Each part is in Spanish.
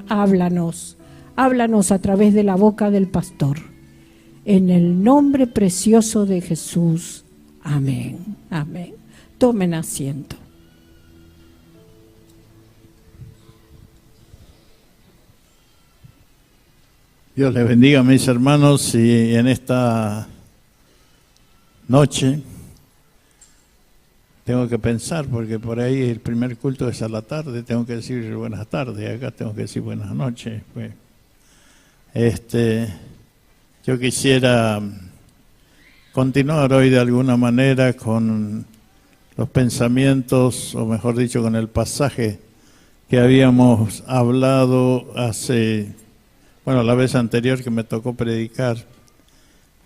háblanos, háblanos a través de la boca del pastor. En el nombre precioso de Jesús. Amén. Amén. Tomen asiento. Dios les bendiga, mis hermanos, y en esta noche tengo que pensar, porque por ahí el primer culto es a la tarde, tengo que decir buenas tardes, acá tengo que decir buenas noches. Pues. Yo quisiera continuar hoy de alguna manera con los pensamientos, o mejor dicho, con el pasaje que habíamos hablado la vez anterior que me tocó predicar,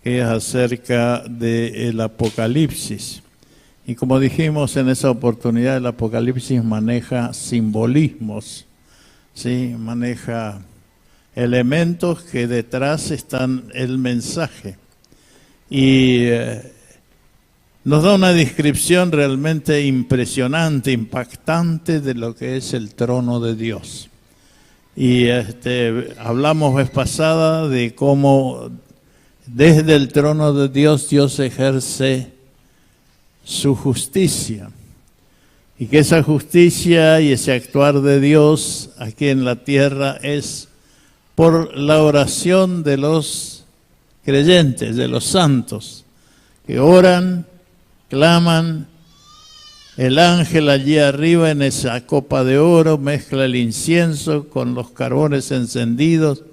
que es acerca del Apocalipsis. Y como dijimos en esa oportunidad, el Apocalipsis maneja simbolismos, ¿sí? Maneja elementos que detrás están el mensaje. Y nos da una descripción realmente impresionante, impactante de lo que es el trono de Dios. Y hablamos vez pasada de cómo desde el trono de Dios, Dios ejerce su justicia. Y que esa justicia y ese actuar de Dios aquí en la tierra es por la oración de los creyentes, de los santos, que oran, claman. El ángel allí arriba en esa copa de oro mezcla el incienso con los carbones encendidos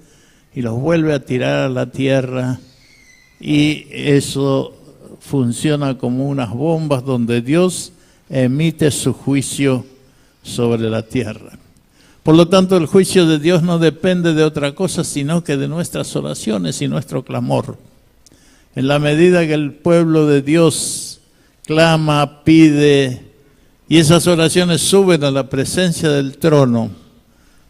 y los vuelve a tirar a la tierra, y eso funciona como unas bombas donde Dios emite su juicio sobre la tierra. Por lo tanto, el juicio de Dios no depende de otra cosa sino que de nuestras oraciones y nuestro clamor. En la medida que el pueblo de Dios clama, pide, y esas oraciones suben a la presencia del trono,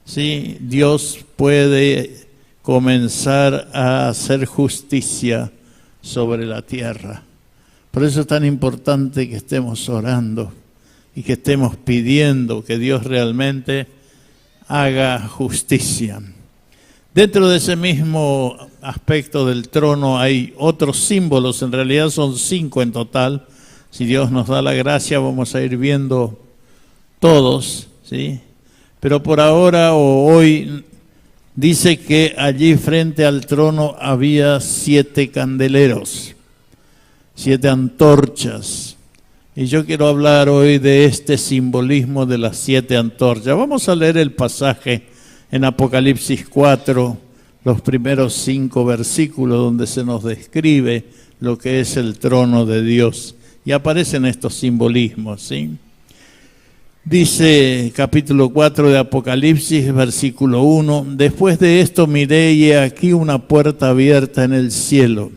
¿sí? Dios puede comenzar a hacer justicia sobre la tierra. Por eso es tan importante que estemos orando y que estemos pidiendo que Dios realmente haga justicia. Dentro de ese mismo aspecto del trono hay otros símbolos, en realidad son 5 en total. Si Dios nos da la gracia, vamos a ir viendo todos, ¿sí? Pero por ahora o hoy dice que allí frente al trono había 7 candeleros, 7 antorchas. Y yo quiero hablar hoy de este simbolismo de las 7 antorchas. Vamos a leer el pasaje en Apocalipsis 4, los primeros 5 versículos, donde se nos describe lo que es el trono de Dios. Y aparecen estos simbolismos, ¿sí? Dice capítulo 4 de Apocalipsis, versículo 1, después de esto miré y he aquí una puerta abierta en el cielo.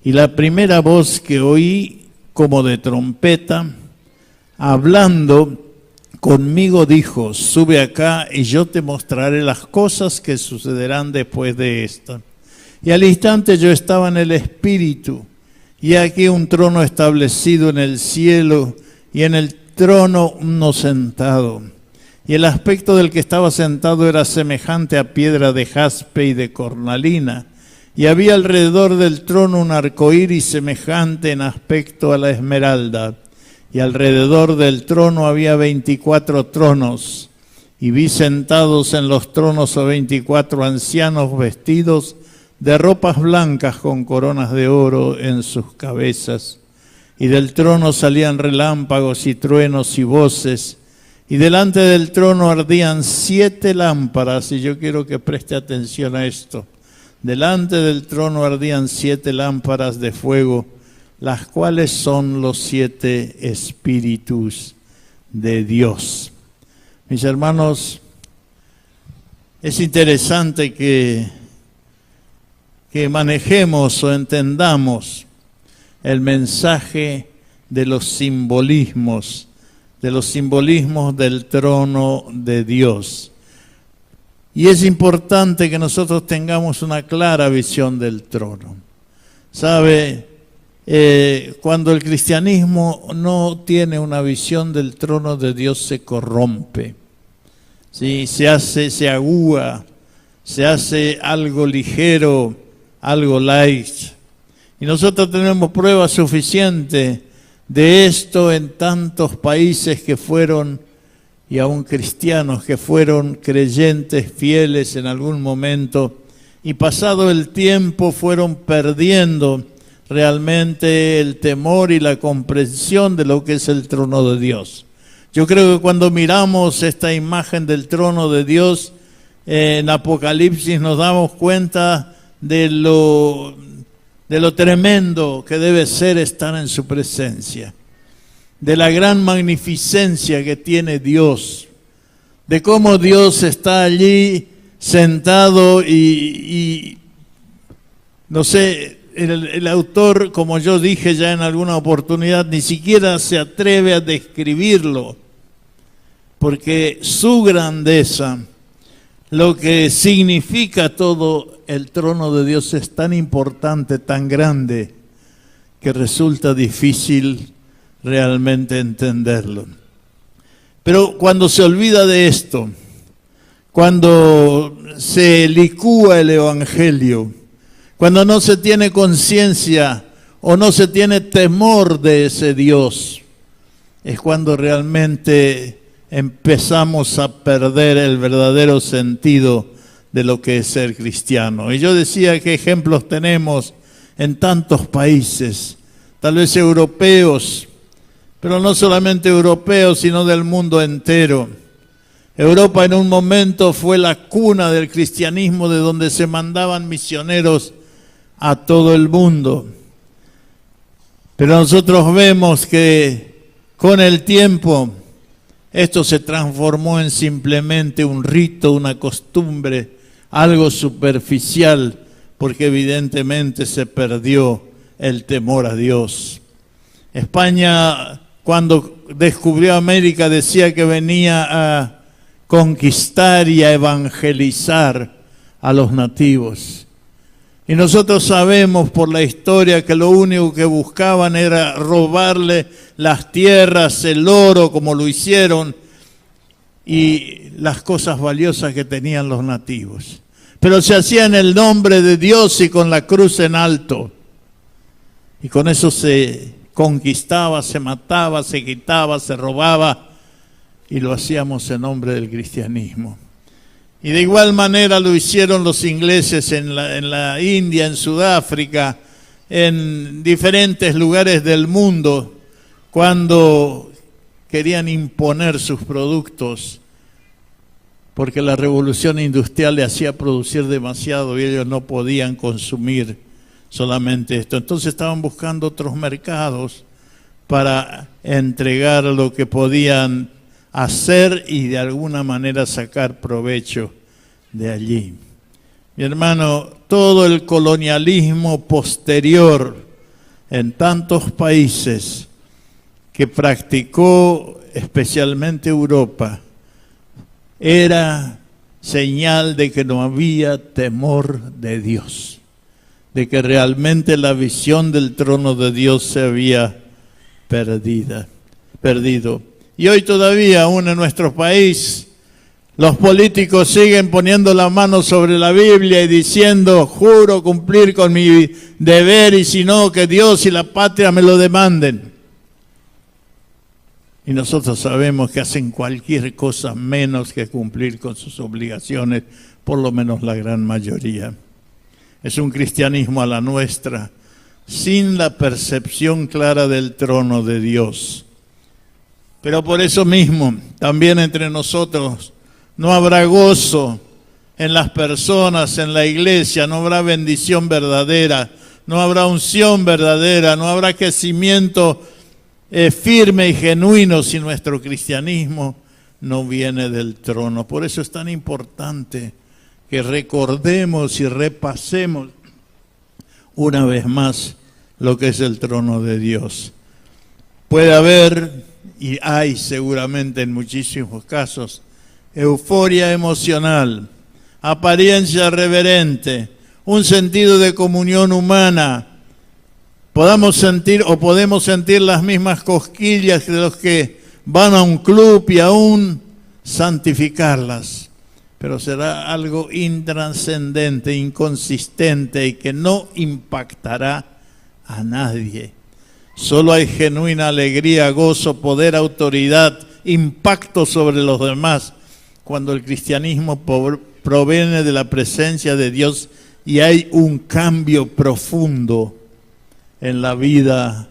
Y la primera voz que oí como de trompeta, hablando conmigo dijo, sube acá y yo te mostraré las cosas que sucederán después de esta. Y al instante yo estaba en el Espíritu, y aquí un trono establecido en el cielo, y en el trono uno sentado. Y el aspecto del que estaba sentado era semejante a piedra de jaspe y de cornalina. Y había alrededor del trono un arcoíris semejante en aspecto a la esmeralda. Y alrededor del trono había 24 tronos. Y vi sentados en los tronos a 24 ancianos vestidos de ropas blancas con coronas de oro en sus cabezas. Y del trono salían relámpagos y truenos y voces. Y delante del trono ardían 7 lámparas. Y yo quiero que preste atención a esto. Delante del trono ardían 7 lámparas de fuego, las cuales son los 7 espíritus de Dios. Mis hermanos, es interesante que manejemos o entendamos el mensaje de los simbolismos del trono de Dios. Y es importante que nosotros tengamos una clara visión del trono. ¿Sabe? Cuando el cristianismo no tiene una visión del trono de Dios, se corrompe. ¿sí? Se agúa, se hace algo ligero, algo light. Y nosotros tenemos pruebas suficientes de esto en tantos países que fueron, y aún cristianos que fueron creyentes fieles en algún momento, y pasado el tiempo fueron perdiendo realmente el temor y la comprensión de lo que es el trono de Dios. Yo creo que cuando miramos esta imagen del trono de Dios en Apocalipsis nos damos cuenta de lo tremendo que debe ser estar en su presencia, de la gran magnificencia que tiene Dios, de cómo Dios está allí sentado y no sé, el autor, como yo dije ya en alguna oportunidad, ni siquiera se atreve a describirlo, porque su grandeza, lo que significa todo el trono de Dios es tan importante, tan grande, que resulta difícil realmente entenderlo. Pero cuando se olvida de esto, cuando se licúa el Evangelio, cuando no se tiene conciencia o no se tiene temor de ese Dios, es cuando realmente empezamos a perder el verdadero sentido de lo que es ser cristiano. Y yo decía que ejemplos tenemos en tantos países, tal vez europeos, pero no solamente europeos, sino del mundo entero. Europa en un momento fue la cuna del cristianismo, de donde se mandaban misioneros a todo el mundo. Pero nosotros vemos que con el tiempo esto se transformó en simplemente un rito, una costumbre, algo superficial, porque evidentemente se perdió el temor a Dios. España, cuando descubrió América, decía que venía a conquistar y a evangelizar a los nativos. Y nosotros sabemos por la historia que lo único que buscaban era robarle las tierras, el oro, como lo hicieron, y las cosas valiosas que tenían los nativos. Pero se hacía en el nombre de Dios y con la cruz en alto. Y con eso se conquistaba, se mataba, se quitaba, se robaba, y lo hacíamos en nombre del cristianismo. Y de igual manera lo hicieron los ingleses en la India, en Sudáfrica, en diferentes lugares del mundo, cuando querían imponer sus productos, porque la revolución industrial le hacía producir demasiado y ellos no podían consumir solamente esto. Entonces estaban buscando otros mercados para entregar lo que podían hacer y de alguna manera sacar provecho de allí. Mi hermano, todo el colonialismo posterior en tantos países que practicó especialmente Europa era señal de que no había temor de Dios, de que realmente la visión del trono de Dios se había perdido. Y hoy todavía, aún en nuestro país, los políticos siguen poniendo la mano sobre la Biblia y diciendo: juro cumplir con mi deber, y si no, que Dios y la patria me lo demanden. Y nosotros sabemos que hacen cualquier cosa menos que cumplir con sus obligaciones, por lo menos la gran mayoría. Es un cristianismo a la nuestra, sin la percepción clara del trono de Dios. Pero por eso mismo, también entre nosotros no habrá gozo en las personas, en la iglesia, no habrá bendición verdadera, no habrá unción verdadera, no habrá crecimiento firme y genuino si nuestro cristianismo no viene del trono. Por eso es tan importante que recordemos y repasemos una vez más lo que es el trono de Dios. Puede haber, y hay seguramente en muchísimos casos, euforia emocional, apariencia reverente, un sentido de comunión humana. Podemos sentir las mismas cosquillas de los que van a un club y aún santificarlas, pero será algo intrascendente, inconsistente y que no impactará a nadie. Solo hay genuina alegría, gozo, poder, autoridad, impacto sobre los demás cuando el cristianismo proviene de la presencia de Dios y hay un cambio profundo en la vida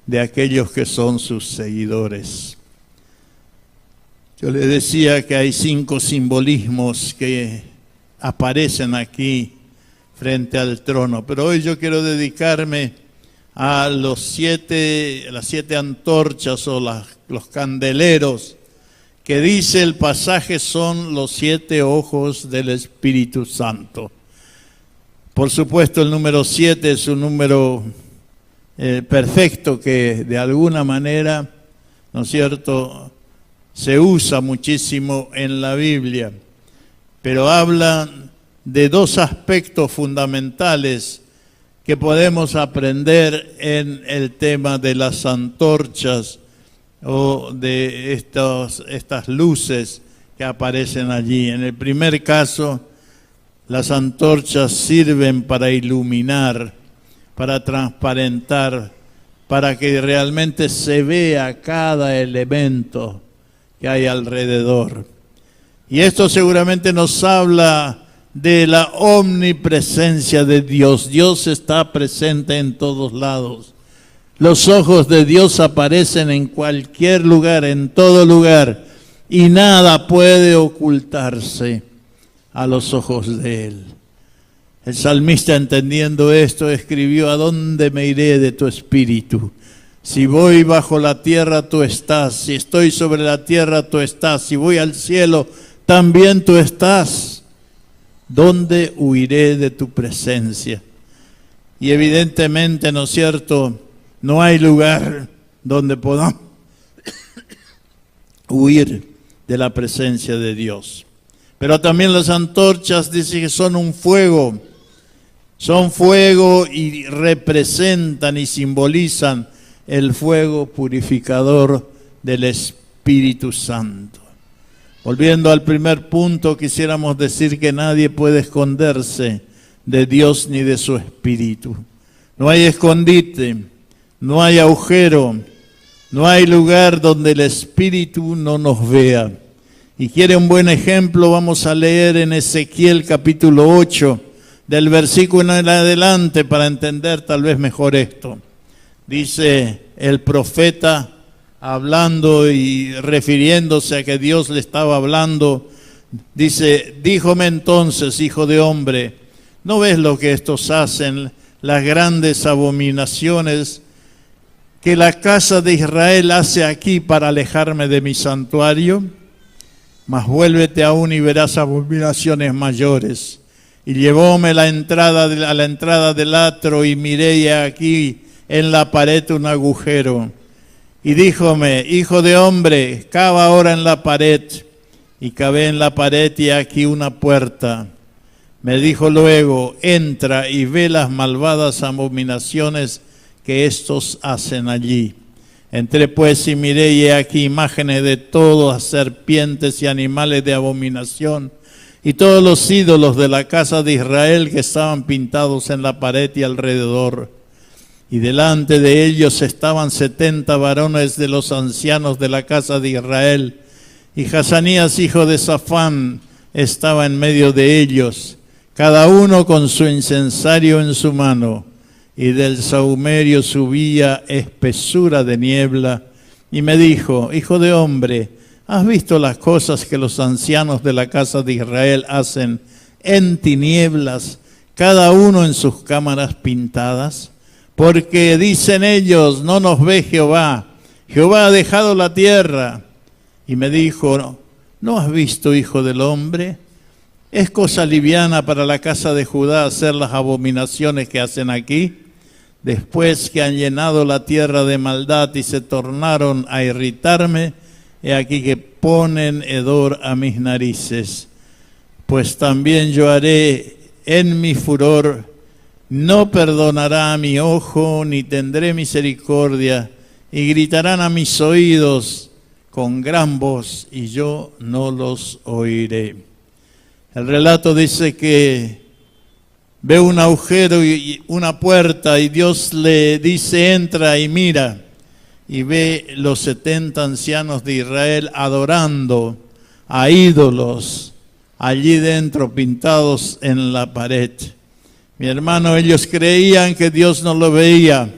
de aquellos que son sus seguidores. Yo les decía que hay 5 simbolismos que aparecen aquí frente al trono, pero hoy yo quiero dedicarme a las 7 antorchas o los candeleros, que dice el pasaje son los 7 ojos del Espíritu Santo. Por supuesto el número 7 es un número perfecto que de alguna manera, ¿no es cierto?, se usa muchísimo en la Biblia, pero habla de 2 aspectos fundamentales que podemos aprender en el tema de las antorchas o de estas luces que aparecen allí. En el primer caso, las antorchas sirven para iluminar, para transparentar, para que realmente se vea cada elemento que hay alrededor. Y esto seguramente nos habla de la omnipresencia de Dios. Dios está presente en todos lados. Los ojos de Dios aparecen en cualquier lugar, en todo lugar, y nada puede ocultarse a los ojos de Él. El salmista, entendiendo esto, escribió: ¿a dónde me iré de tu espíritu? Si voy bajo la tierra, tú estás. Si estoy sobre la tierra, tú estás. Si voy al cielo, también tú estás. ¿Dónde huiré de tu presencia? Y evidentemente, ¿no es cierto?, no hay lugar donde podamos huir de la presencia de Dios. Pero también las antorchas dice que son un fuego. Son fuego y representan y simbolizan el fuego purificador del Espíritu Santo. Volviendo al primer punto, quisiéramos decir que nadie puede esconderse de Dios ni de su Espíritu. No hay escondite, no hay agujero, no hay lugar donde el Espíritu no nos vea. Y quiere un buen ejemplo, vamos a leer en Ezequiel capítulo 8, del versículo en adelante, para entender tal vez mejor esto. Dice el profeta, hablando y refiriéndose a que Dios le estaba hablando, dice: díjome entonces, hijo de hombre, ¿no ves lo que estos hacen, las grandes abominaciones que la casa de Israel hace aquí para alejarme de mi santuario? Mas vuélvete aún y verás abominaciones mayores. Y llevóme a la entrada del atrio, y miré, y aquí en la pared un agujero. Y díjome: hijo de hombre, cava ahora en la pared. Y cavé en la pared, y aquí una puerta. Me dijo luego: entra y ve las malvadas abominaciones que estos hacen allí. Entré pues y miré, y he aquí imágenes de todas serpientes y animales de abominación, y todos los ídolos de la casa de Israel que estaban pintados en la pared y alrededor. Y delante de ellos estaban 70 varones de los ancianos de la casa de Israel, y Hazanías, hijo de Safán, estaba en medio de ellos, cada uno con su incensario en su mano, y del sahumerio subía espesura de niebla. Y me dijo: hijo de hombre, ¿has visto las cosas que los ancianos de la casa de Israel hacen en tinieblas, cada uno en sus cámaras pintadas? Porque dicen ellos: no nos ve Jehová, Jehová ha dejado la tierra. Y me dijo: ¿no has visto, hijo del hombre? ¿Es cosa liviana para la casa de Judá hacer las abominaciones que hacen aquí? Después que han llenado la tierra de maldad y se tornaron a irritarme, he aquí que ponen hedor a mis narices. Pues también yo haré en mi furor, no perdonará a mi ojo, ni tendré misericordia, y gritarán a mis oídos con gran voz y yo no los oiré. El relato dice que ve un agujero y una puerta y Dios le dice entra y mira y ve los 70 ancianos de Israel adorando a ídolos allí dentro pintados en la pared. Mi hermano, ellos creían que Dios no lo veía,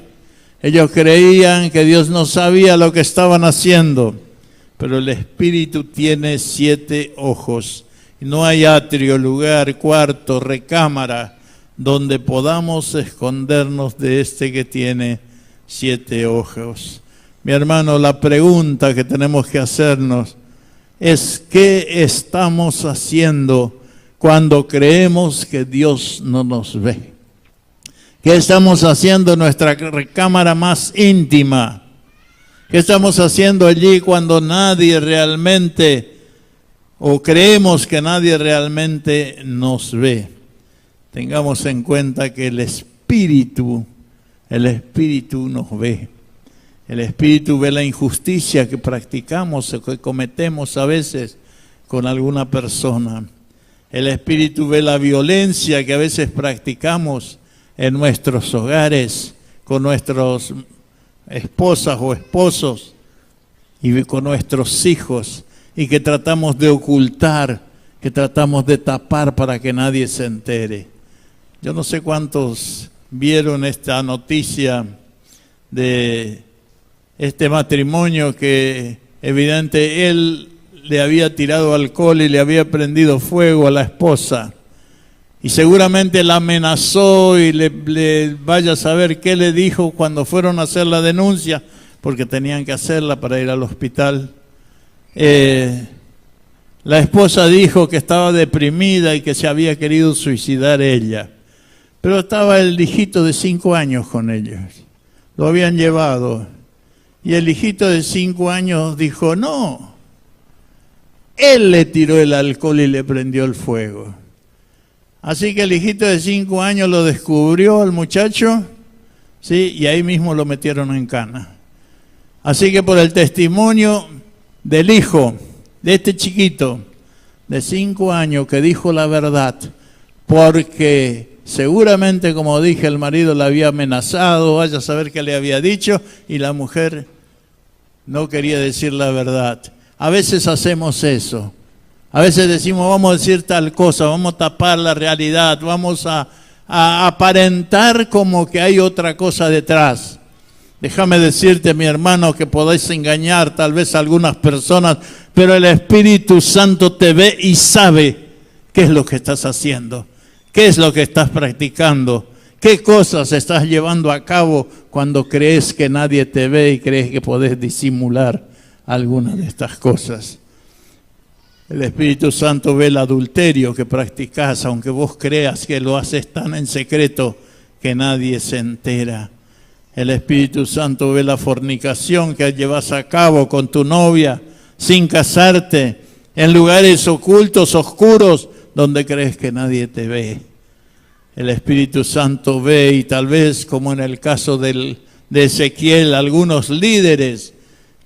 ellos creían que Dios no sabía lo que estaban haciendo, pero el Espíritu tiene 7 ojos. No hay atrio, lugar, cuarto, recámara, donde podamos escondernos de este que tiene 7 ojos. Mi hermano, la pregunta que tenemos que hacernos es ¿qué estamos haciendo cuando creemos que Dios no nos ve? ¿Qué estamos haciendo en nuestra recámara más íntima? ¿Qué estamos haciendo allí cuando nadie realmente, o creemos que nadie realmente nos ve? Tengamos en cuenta que el Espíritu nos ve. El Espíritu ve la injusticia que practicamos o que cometemos a veces con alguna persona. El Espíritu ve la violencia que a veces practicamos en nuestros hogares, con nuestras esposas o esposos y con nuestros hijos, y que tratamos de ocultar, que tratamos de tapar para que nadie se entere. Yo no sé cuántos vieron esta noticia de este matrimonio que evidente él le había tirado alcohol y le había prendido fuego a la esposa. Y seguramente la amenazó y le vaya a saber qué le dijo cuando fueron a hacer la denuncia, porque tenían que hacerla para ir al hospital. La esposa dijo que estaba deprimida y que se había querido suicidar ella. Pero estaba el hijito de 5 años con ellos. Lo habían llevado. Y el hijito de 5 años dijo, no, él le tiró el alcohol y le prendió el fuego. Así que el hijito de 5 años lo descubrió al muchacho, ¿sí? Y ahí mismo lo metieron en cana. Así que por el testimonio del hijo, de este chiquito de 5 años que dijo la verdad, porque seguramente, como dije, el marido la había amenazado, vaya a saber qué le había dicho, y la mujer no quería decir la verdad. A veces hacemos eso. A veces decimos, vamos a decir tal cosa, vamos a tapar la realidad, vamos a aparentar como que hay otra cosa detrás. Déjame decirte, mi hermano, que podéis engañar tal vez a algunas personas, pero el Espíritu Santo te ve y sabe qué es lo que estás haciendo, qué es lo que estás practicando, qué cosas estás llevando a cabo cuando crees que nadie te ve y crees que podés disimular alguna de estas cosas. El Espíritu Santo ve el adulterio que practicas, aunque vos creas que lo haces tan en secreto que nadie se entera. El Espíritu Santo ve la fornicación que llevas a cabo con tu novia sin casarte, en lugares ocultos, oscuros, donde crees que nadie te ve. El Espíritu Santo ve, y tal vez como en el caso de Ezequiel, algunos líderes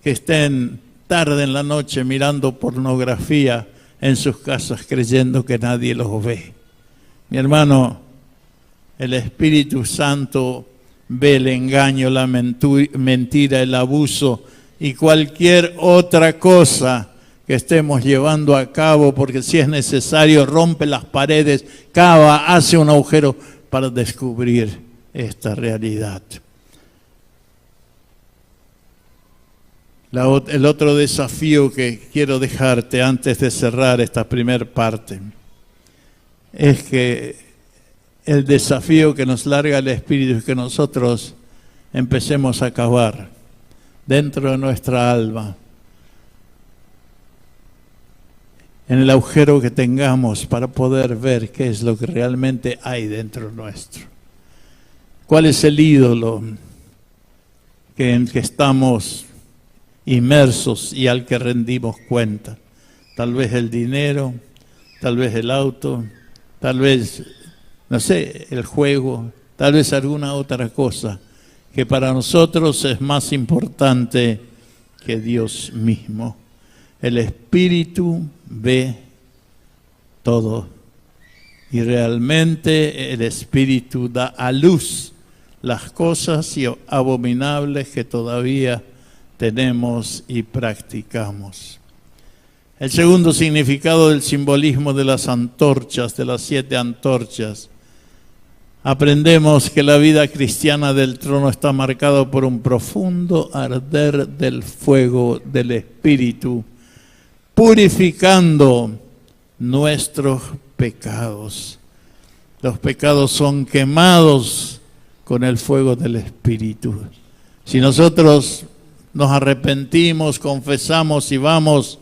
que estén tarde en la noche mirando pornografía en sus casas creyendo que nadie los ve. Mi hermano, el Espíritu Santo ve el engaño, la mentira, el abuso y cualquier otra cosa que estemos llevando a cabo, porque si es necesario rompe las paredes, cava, hace un agujero para descubrir esta realidad. El otro desafío que quiero dejarte antes de cerrar esta primera parte es que el desafío que nos larga el Espíritu es que nosotros empecemos a cavar dentro de nuestra alma, en el agujero que tengamos, para poder ver qué es lo que realmente hay dentro nuestro. ¿Cuál es el ídolo en que estamos inmersos y al que rendimos cuenta? Tal vez el dinero, tal vez el auto, tal vez, no sé, el juego, tal vez alguna otra cosa que para nosotros es más importante que Dios mismo. El Espíritu ve todo. Y realmente el Espíritu da a luz las cosas abominables que todavía tenemos y practicamos. El segundo significado del simbolismo de las antorchas, de las 7 antorchas. Aprendemos que la vida cristiana del trono está marcada por un profundo arder del fuego del Espíritu, purificando nuestros pecados. Los pecados son quemados con el fuego del Espíritu. Si nosotros nos arrepentimos, confesamos y vamos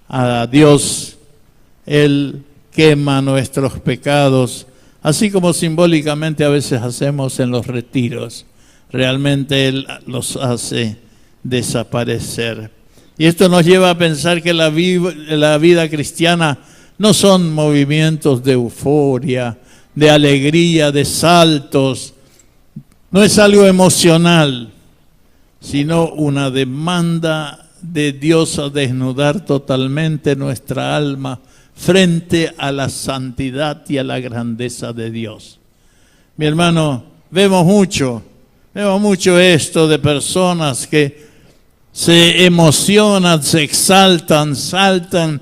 a Dios, Él quema nuestros pecados, así como simbólicamente a veces hacemos en los retiros. Realmente Él los hace desaparecer. Y esto nos lleva a pensar que la vida cristiana no son movimientos de euforia, de alegría, de saltos. No es algo emocional, sino una demanda de Dios a desnudar totalmente nuestra alma frente a la santidad y a la grandeza de Dios. Mi hermano, vemos mucho esto de personas que se emocionan, se exaltan, saltan,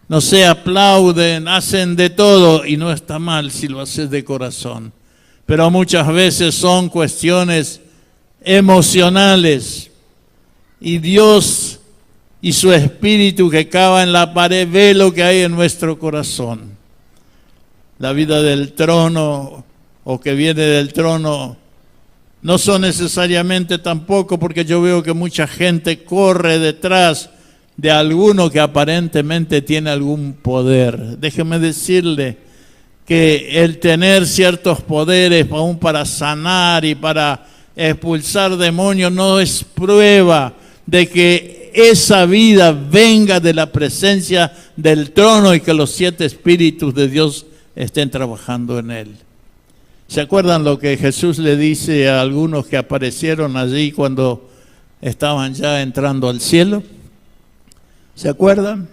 no sé, aplauden, hacen de todo, y no está mal si lo haces de corazón. Pero muchas veces son cuestiones emocionales. Y Dios y su Espíritu que cava en la pared ve lo que hay en nuestro corazón. La vida del trono o que viene del trono no son necesariamente tampoco, porque yo veo que mucha gente corre detrás de alguno que aparentemente tiene algún poder. Déjeme decirle que el tener ciertos poderes aún para sanar y para expulsar demonios no es prueba de que esa vida venga de la presencia del trono y que los 7 espíritus de Dios estén trabajando en él. ¿Se acuerdan lo que Jesús le dice a algunos que aparecieron allí cuando estaban ya entrando al cielo? ¿Se acuerdan?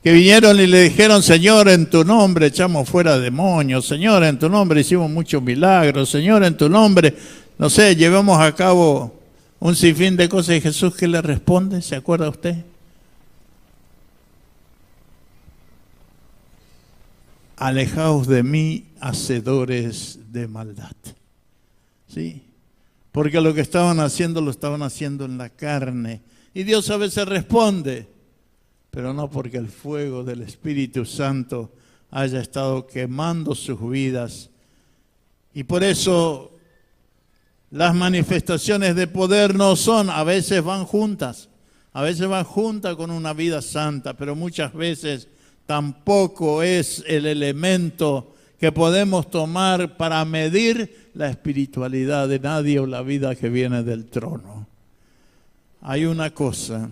Que vinieron y le dijeron: Señor, en tu nombre echamos fuera demonios, Señor, en tu nombre hicimos muchos milagros, Señor, en tu nombre, no sé, llevamos a cabo un sinfín de cosas. Y Jesús, ¿qué le responde? ¿Se acuerda usted? Alejaos de mí, hacedores de maldad. ¿Sí? Porque lo que estaban haciendo, lo estaban haciendo en la carne. Y Dios a veces responde, pero no porque el fuego del Espíritu Santo haya estado quemando sus vidas. Y por eso las manifestaciones de poder no son, a veces van juntas con una vida santa, pero muchas veces tampoco es el elemento que podemos tomar para medir la espiritualidad de nadie o la vida que viene del trono. Hay una cosa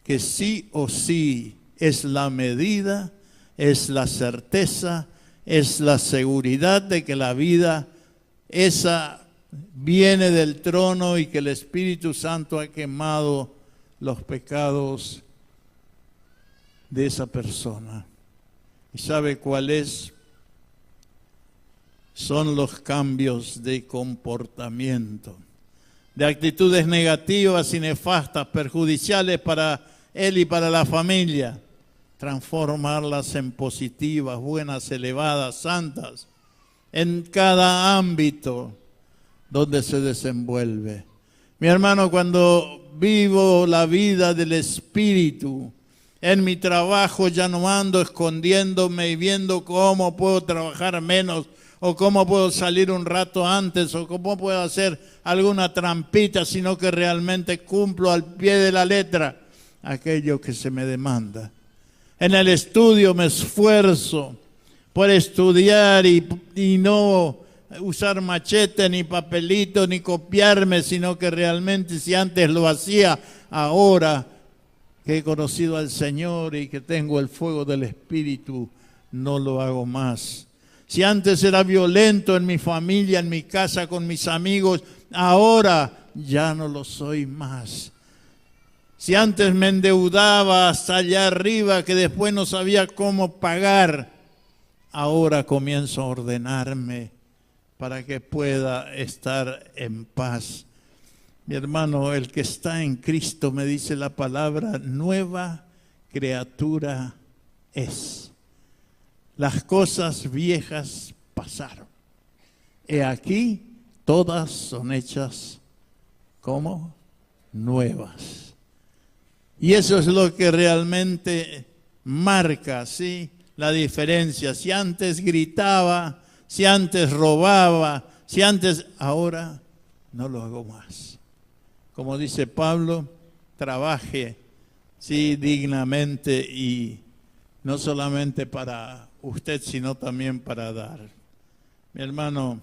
que sí o sí es la medida, es la certeza, es la seguridad de que la vida esa viene del trono y que el Espíritu Santo ha quemado los pecados de esa persona. ¿Y sabe cuál es? Son los cambios de comportamiento, de actitudes negativas y nefastas, perjudiciales para él y para la familia, transformarlas en positivas, buenas, elevadas, santas, en cada ámbito donde se desenvuelve. Mi hermano, cuando vivo la vida del Espíritu, en mi trabajo ya no ando escondiéndome y viendo cómo puedo trabajar menos, o cómo puedo salir un rato antes, o cómo puedo hacer alguna trampita, sino que realmente cumplo al pie de la letra aquello que se me demanda. En el estudio me esfuerzo por estudiar y no usar machete, ni papelito, ni copiarme, sino que realmente si antes lo hacía, ahora que he conocido al Señor y que tengo el fuego del Espíritu, no lo hago más. Si antes era violento en mi familia, en mi casa, con mis amigos, ahora ya no lo soy más. Si antes me endeudaba hasta allá arriba que después no sabía cómo pagar, ahora comienzo a ordenarme para que pueda estar en paz. Mi hermano, el que está en Cristo, me dice la palabra, nueva criatura es. Las cosas viejas pasaron. He aquí, todas son hechas como nuevas. Y eso es lo que realmente marca, ¿sí?, la diferencia. Si antes gritaba, si antes robaba, si antes, ahora no lo hago más. Como dice Pablo, trabaje, sí, dignamente, y no solamente para usted, sino también para dar. Mi hermano,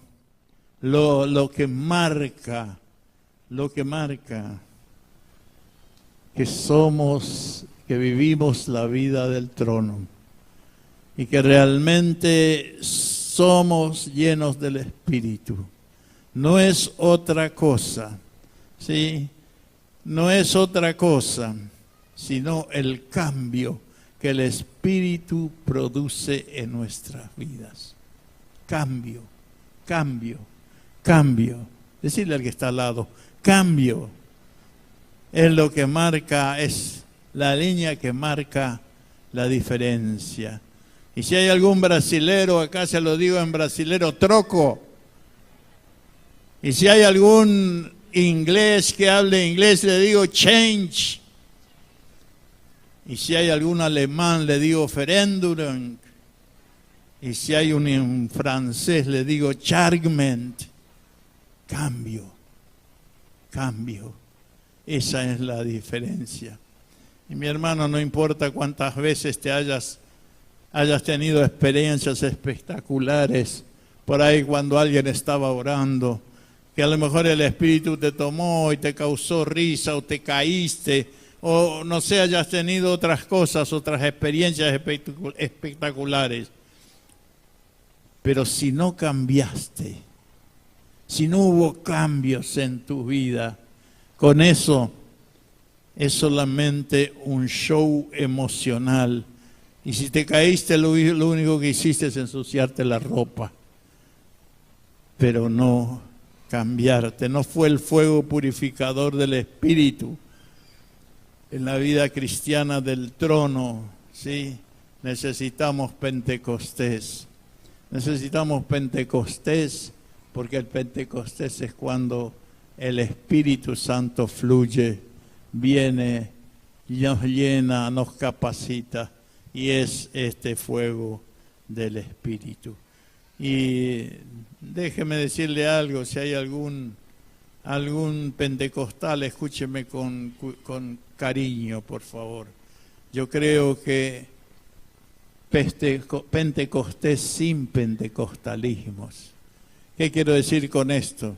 lo que marca que somos, que vivimos la vida del trono y que realmente somos llenos del Espíritu, no es otra cosa, ¿sí? No es otra cosa, sino el cambio que el Espíritu produce en nuestras vidas. Cambio, cambio, cambio. Decirle al que está al lado, cambio. Es lo que marca, es la línea que marca la diferencia. Y si hay algún brasilero, acá se lo digo en brasilero, troco. Y si hay algún inglés que hable inglés, le digo change. Y si hay algún alemán, le digo Veränderung. Y si hay un francés, le digo Changement. Cambio, cambio. Esa es la diferencia. Y mi hermano, no importa cuántas veces te hayas tenido experiencias espectaculares por ahí cuando alguien estaba orando, que a lo mejor el Espíritu te tomó y te causó risa o te caíste, o no sé, hayas tenido otras cosas, otras experiencias espectaculares. Pero si no cambiaste, si no hubo cambios en tu vida, con eso es solamente un show emocional. Y si te caíste, lo único que hiciste es ensuciarte la ropa. Pero no cambiarte. No fue el fuego purificador del Espíritu en la vida cristiana del trono. ¿Sí? Necesitamos Pentecostés. Necesitamos Pentecostés, porque el Pentecostés es cuando el Espíritu Santo fluye, viene, nos llena, nos capacita, y es este fuego del Espíritu. Y déjeme decirle algo, si hay algún pentecostal, escúcheme con cariño, por favor. Yo creo que Pentecostés sin pentecostalismos. ¿Qué quiero decir con esto?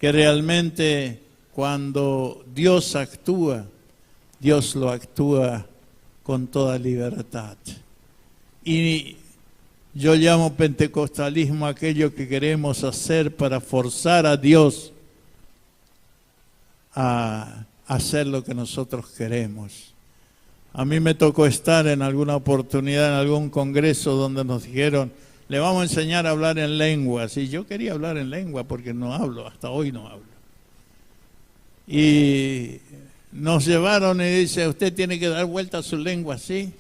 Que realmente cuando Dios actúa, Dios lo actúa con toda libertad. Y yo llamo pentecostalismo aquello que queremos hacer para forzar a Dios a hacer lo que nosotros queremos. A mí me tocó estar en alguna oportunidad en algún congreso donde nos dijeron, le vamos a enseñar a hablar en lenguas. Y yo quería hablar en lengua porque no hablo, hasta hoy no hablo. Y nos llevaron y dice, usted tiene que dar vuelta a su lengua así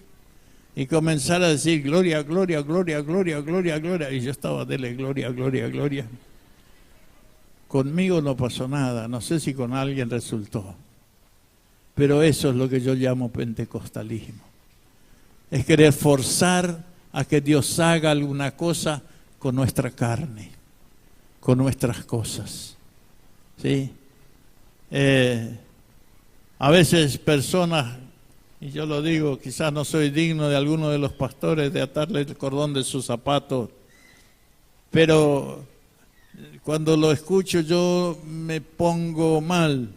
y comenzar a decir gloria, gloria, gloria, gloria, gloria, gloria. Y yo estaba, dele gloria, gloria, gloria. Conmigo no pasó nada, no sé si con alguien resultó. Pero eso es lo que yo llamo pentecostalismo. Es querer forzar a que Dios haga alguna cosa con nuestra carne, con nuestras cosas. ¿Sí? A veces personas, y yo lo digo, quizás no soy digno de alguno de los pastores de atarle el cordón de sus zapatos, pero cuando lo escucho yo me pongo mal,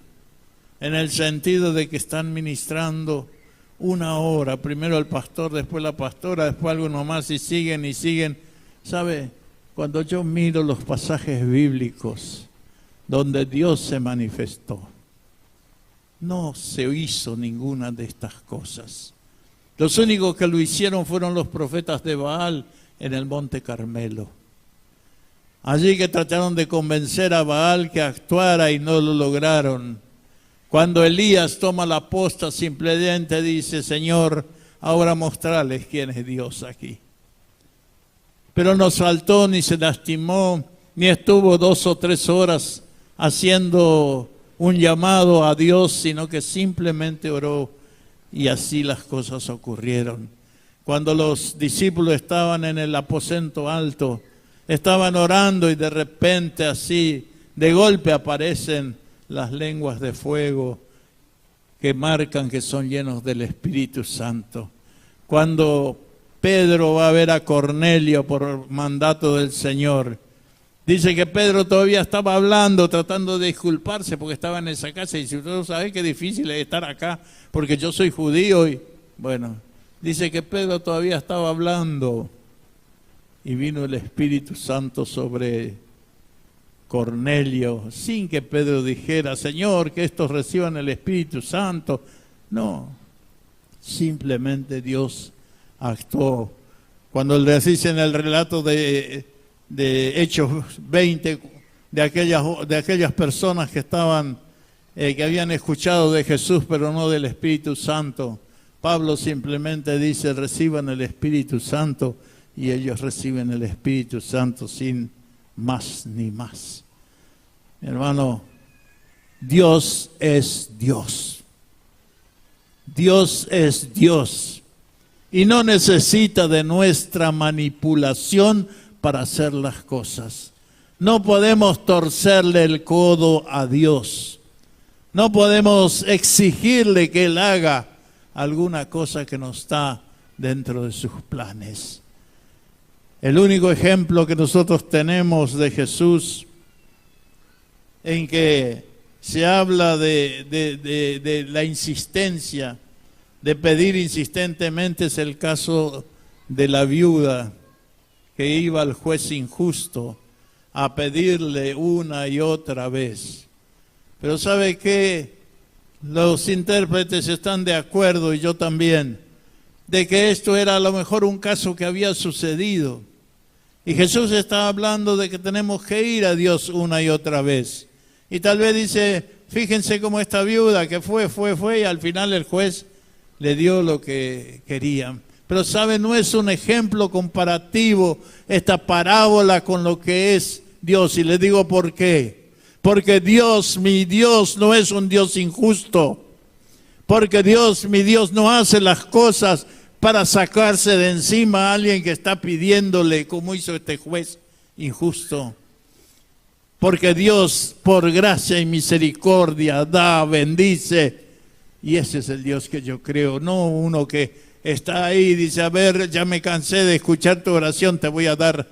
en el sentido de que están ministrando una hora, primero el pastor, después la pastora, después alguno más, y siguen, ¿sabe? Cuando yo miro los pasajes bíblicos donde Dios se manifestó, no se hizo ninguna de estas cosas. Los únicos que lo hicieron fueron los profetas de Baal en el Monte Carmelo. Allí que trataron de convencer a Baal que actuara y no lo lograron. Cuando Elías toma la posta, simplemente dice: Señor, ahora mostrarles quién es Dios aquí. Pero no saltó, ni se lastimó, ni estuvo 2 o 3 horas haciendo un llamado a Dios, sino que simplemente oró, y así las cosas ocurrieron. Cuando los discípulos estaban en el aposento alto, estaban orando y de repente así, de golpe aparecen las lenguas de fuego que marcan que son llenos del Espíritu Santo. Cuando Pedro va a ver a Cornelio por mandato del Señor, dice que Pedro todavía estaba hablando, tratando de disculparse porque estaba en esa casa, y dice: ¿tú sabes qué difícil es estar acá porque yo soy judío? Y bueno, dice que Pedro todavía estaba hablando y vino el Espíritu Santo sobre Cornelio, sin que Pedro dijera: Señor, que estos reciban el Espíritu Santo. No, simplemente Dios actuó. Cuando le dicen el relato de Hechos 20, de aquellas personas que estaban, que habían escuchado de Jesús, pero no del Espíritu Santo, Pablo simplemente dice: reciban el Espíritu Santo, y ellos reciben el Espíritu Santo sin más ni más. Mi hermano, Dios es Dios. Dios es Dios. Y no necesita de nuestra manipulación para hacer las cosas. No podemos torcerle el codo a Dios. No podemos exigirle que Él haga alguna cosa que no está dentro de sus planes. El único ejemplo que nosotros tenemos de Jesús, en que se habla de la insistencia, de pedir insistentemente, es el caso de la viuda que iba al juez injusto a pedirle una y otra vez. Pero ¿sabe qué? Los intérpretes están de acuerdo, y yo también, de que esto era a lo mejor un caso que había sucedido. Y Jesús está hablando de que tenemos que ir a Dios una y otra vez. Y tal vez dice: fíjense cómo esta viuda que fue, y al final el juez le dio lo que quería. Pero sabe, no es un ejemplo comparativo esta parábola con lo que es Dios. Y les digo por qué. Porque Dios, mi Dios, no es un Dios injusto. Porque Dios, mi Dios, no hace las cosas para sacarse de encima a alguien que está pidiéndole, como hizo este juez injusto. Porque Dios, por gracia y misericordia, da, bendice. Y ese es el Dios que yo creo, no uno que está ahí y dice: a ver, ya me cansé de escuchar tu oración, te voy a dar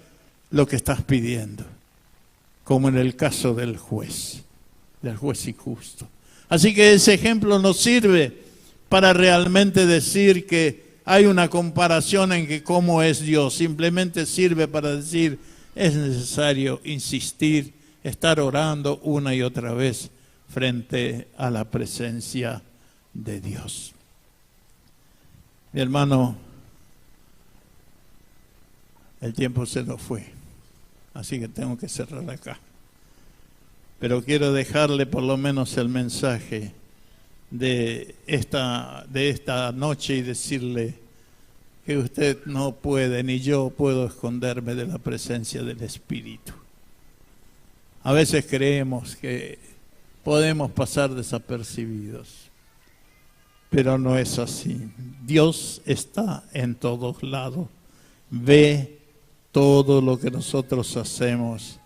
lo que estás pidiendo. Como en el caso del juez injusto. Así que ese ejemplo nos sirve para realmente decir que hay una comparación en que cómo es Dios. Simplemente sirve para decir: es necesario insistir, estar orando una y otra vez frente a la presencia de Dios. Mi hermano, el tiempo se nos fue, así que tengo que cerrar acá. Pero quiero dejarle por lo menos el mensaje de esta noche y decirle que usted no puede, ni yo puedo esconderme de la presencia del Espíritu. A veces creemos que podemos pasar desapercibidos, pero no es así. Dios está en todos lados, ve todo lo que nosotros hacemos,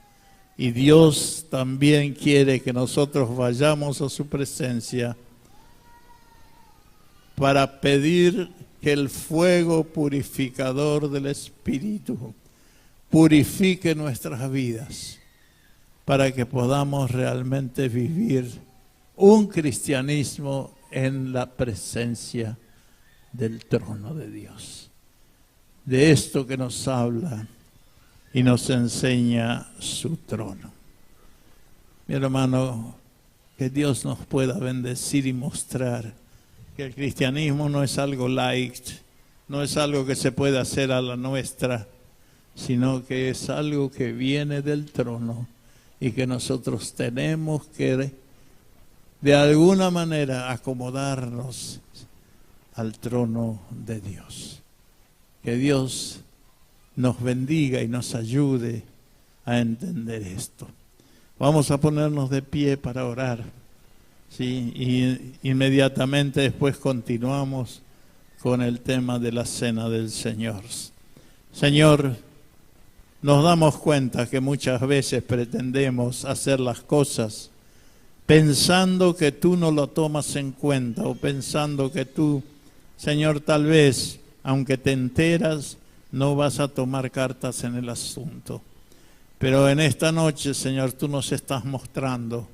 y Dios también quiere que nosotros vayamos a su presencia para pedir que el fuego purificador del Espíritu purifique nuestras vidas, para que podamos realmente vivir un cristianismo en la presencia del trono de Dios. De esto que nos habla y nos enseña su trono. Mi hermano, que Dios nos pueda bendecir y mostrar que el cristianismo no es algo light, no es algo que se puede hacer a la nuestra, sino que es algo que viene del trono y que nosotros tenemos que de alguna manera acomodarnos al trono de Dios. Que Dios nos bendiga y nos ayude a entender esto. Vamos a ponernos de pie para orar, ¿sí? Y inmediatamente después continuamos con el tema de la cena del Señor. Señor, nos damos cuenta que muchas veces pretendemos hacer las cosas pensando que tú no lo tomas en cuenta o pensando que tú, Señor, tal vez, aunque te enteras, no vas a tomar cartas en el asunto. Pero en esta noche, Señor, tú nos estás mostrando,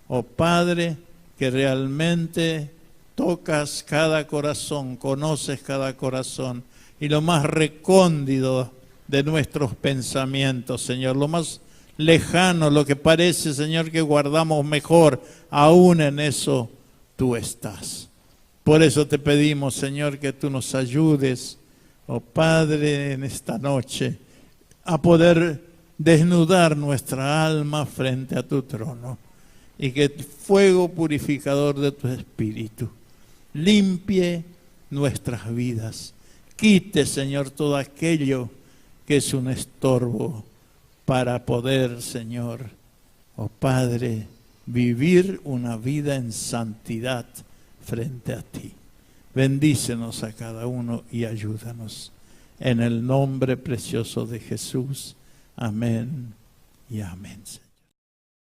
oh Padre, que realmente tocas cada corazón, conoces cada corazón y lo más recóndito de nuestros pensamientos, Señor, lo más lejano, lo que parece, Señor, que guardamos mejor, aún en eso tú estás. Por eso te pedimos, Señor, que tú nos ayudes, oh Padre, en esta noche, a poder desnudar nuestra alma frente a tu trono y que el fuego purificador de tu Espíritu limpie nuestras vidas. Quite, Señor, todo aquello que es un estorbo para poder, Señor, oh Padre, vivir una vida en santidad frente a ti. Bendícenos a cada uno y ayúdanos. En el nombre precioso de Jesús. Amén y amén.